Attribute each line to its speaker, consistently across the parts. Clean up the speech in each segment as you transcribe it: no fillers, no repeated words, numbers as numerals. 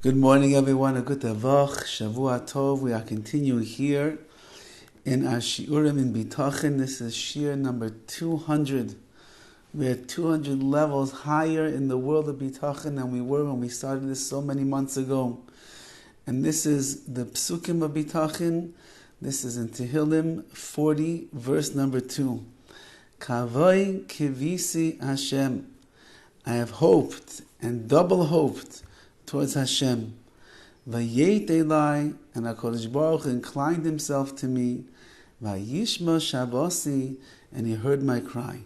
Speaker 1: Good morning, everyone. A good Tavach, Shavua Tov. We are continuing here in our Shiurim in Bitachon. This is Shir number 200. We are 200 levels higher in the world of Bitachon than we were when we started this so many months ago. And this is the Psukim of Bitachon. This is in Tehillim 40, verse number 2. Kavoi kivisi Hashem. I have hoped and double hoped towards Hashem. Vayet Elai, and HaKadosh Baruch Hu inclined himself to me. Vayishma Shabasi, and he heard my cry.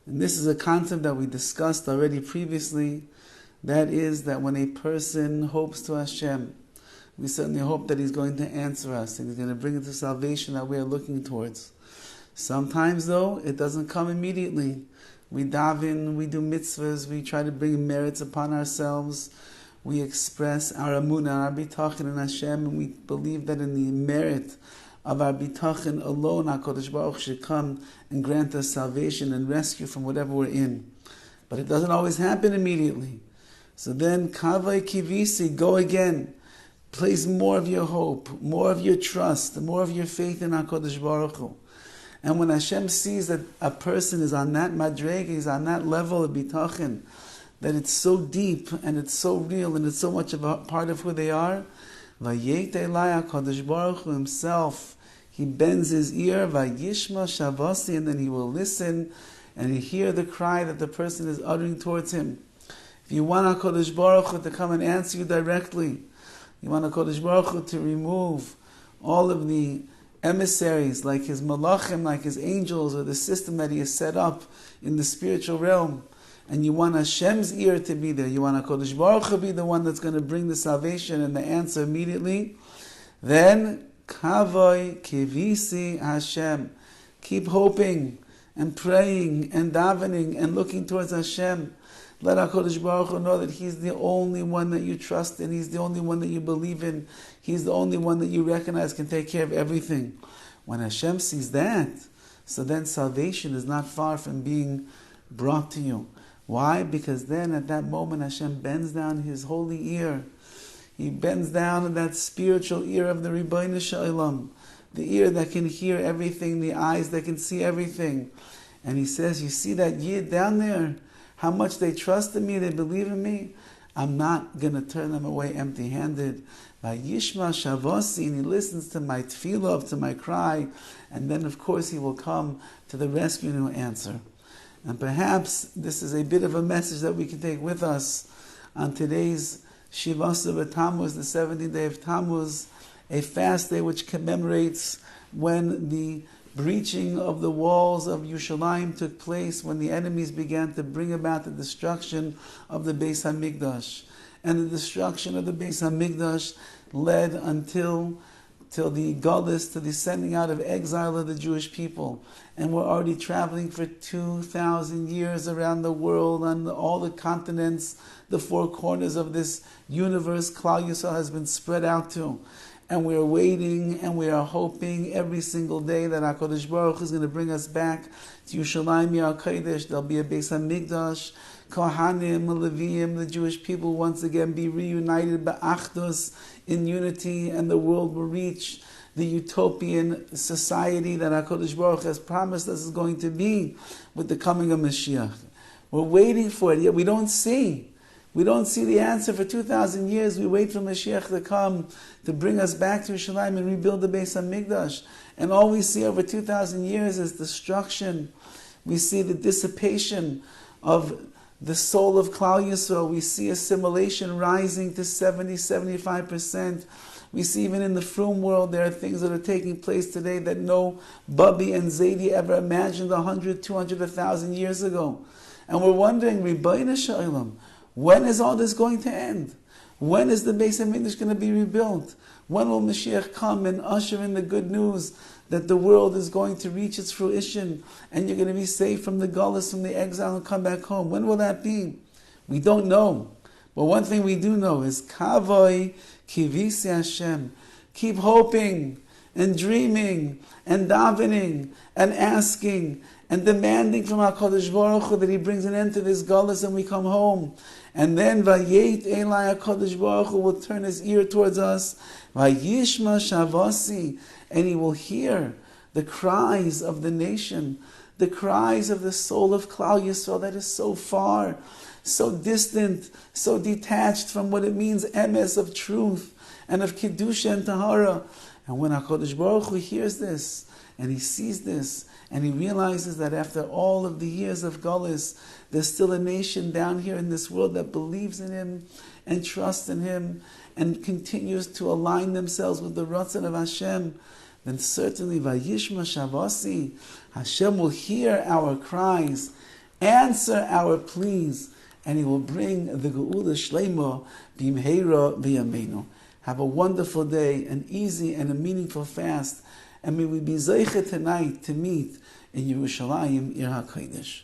Speaker 1: And this is a concept that we discussed already previously. That is that when a person hopes to Hashem, we certainly hope that he's going to answer us and he's going to bring us to salvation that we are looking towards. Sometimes though, it doesn't come immediately. We daven, we do mitzvahs, we try to bring merits upon ourselves. We express our amunah, our bitachon in Hashem, and we believe that in the merit of our bitachon alone, HaKadosh Baruch Hu should come and grant us salvation and rescue from whatever we're in. But it doesn't always happen immediately. So then, kavai kivisi, go again. Place more of your hope, more of your trust, more of your faith in HaKadosh Baruch Hu. And when Hashem sees that a person is on that madrega, he's on that level of bitachon, that it's so deep and it's so real and it's so much of a part of who they are, Vayet Elai HaKadosh Baruch Hu himself, he bends his ear, Vayishma Shavasi, and then he will listen and he hear the cry that the person is uttering towards him. If you want HaKadosh Baruch Hu to come and answer you directly, you want HaKadosh Baruch Hu to remove all of the emissaries, like his malachim, like his angels, or the system that he has set up in the spiritual realm, and you want Hashem's ear to be there, you want HaKadosh Baruch Hu to be the one that's going to bring the salvation and the answer immediately, then Kavoi Kivisi Hashem. Keep hoping and praying and davening and looking towards Hashem. Let HaKadosh Baruch Hu know that He's the only one that you trust in, He's the only one that you believe in, He's the only one that you recognize can take care of everything. When Hashem sees that, so then salvation is not far from being brought to you. Why? Because then at that moment Hashem bends down His holy ear. He bends down in that spiritual ear of the Rabbi Shalom, the ear that can hear everything, the eyes that can see everything. And He says, you see that Yid down there? How much they trust in me, they believe in me? I'm not going to turn them away empty-handed. Vayishma Shavasi, and He listens to my tefillah, to my cry, and then of course He will come to the rescue and He will answer. And perhaps this is a bit of a message that we can take with us on today's 17th of Tamuz, the 17th day of Tamuz, a fast day which commemorates when the breaching of the walls of Yerushalayim took place, when the enemies began to bring about the destruction of the Beis HaMikdash. And the destruction of the Beis HaMikdash led until the Galus, to the sending out of exile of the Jewish people. And we're already traveling for 2,000 years around the world, on all the continents, the four corners of this universe Klal Yisrael has been spread out to. And we are waiting and we are hoping every single day that HaKadosh Baruch Hu is going to bring us back to Yerushalayim Yar Kodesh. There'll be a Beis HaMikdash, Kohanim, Leviim, the Jewish people once again be reunited ba'achdus, in unity, and the world will reach the utopian society that HaKadosh Baruch Hu has promised us is going to be with the coming of Mashiach. We're waiting for it, yet we don't see. We don't see the answer for 2,000 years. We wait for Mashiach to come to bring us back to Yerushalayim and rebuild the Beis HaMikdash. And all we see over 2,000 years is destruction. We see the dissipation of the soul of Klal Yisrael. We see assimilation rising to 70-75%. We see even in the frum world there are things that are taking place today that no Bubby and Zaidi ever imagined 100, 200, 1,000 years ago. And we're wondering, Rabbi Shalom, when is all this going to end? When is the Beis HaMikdash going to be rebuilt? When will Mashiach come and usher in the good news that the world is going to reach its fruition and you're going to be saved from the Galus, from the exile, and come back home? When will that be? We don't know. But one thing we do know is Kavoi Kivisi Hashem. Keep hoping and dreaming and davening and asking and demanding from HaKadosh Baruch Hu that He brings an end to this galus and we come home. And then Vayet Elai HaKadosh Baruch Hu will turn His ear towards us, Vayishma Shavasi, and He will hear the cries of the nation, the cries of the soul of Klal Yisrael that is so far, so distant, so detached from what it means, emes, of truth, and of Kedusha and Tahara. And when HaKadosh Baruch Hu hears this, and He sees this, and He realizes that after all of the years of Galus, there's still a nation down here in this world that believes in Him, and trusts in Him, and continues to align themselves with the Ratzon of Hashem, then certainly Vayishma Shavasi, Hashem will hear our cries, answer our pleas, and He will bring the Geula Shleima Bimheira V'Yameinu. Have a wonderful day, an easy and a meaningful fast, and may we be zeicha tonight to meet in Yerushalayim, Ir HaKodesh.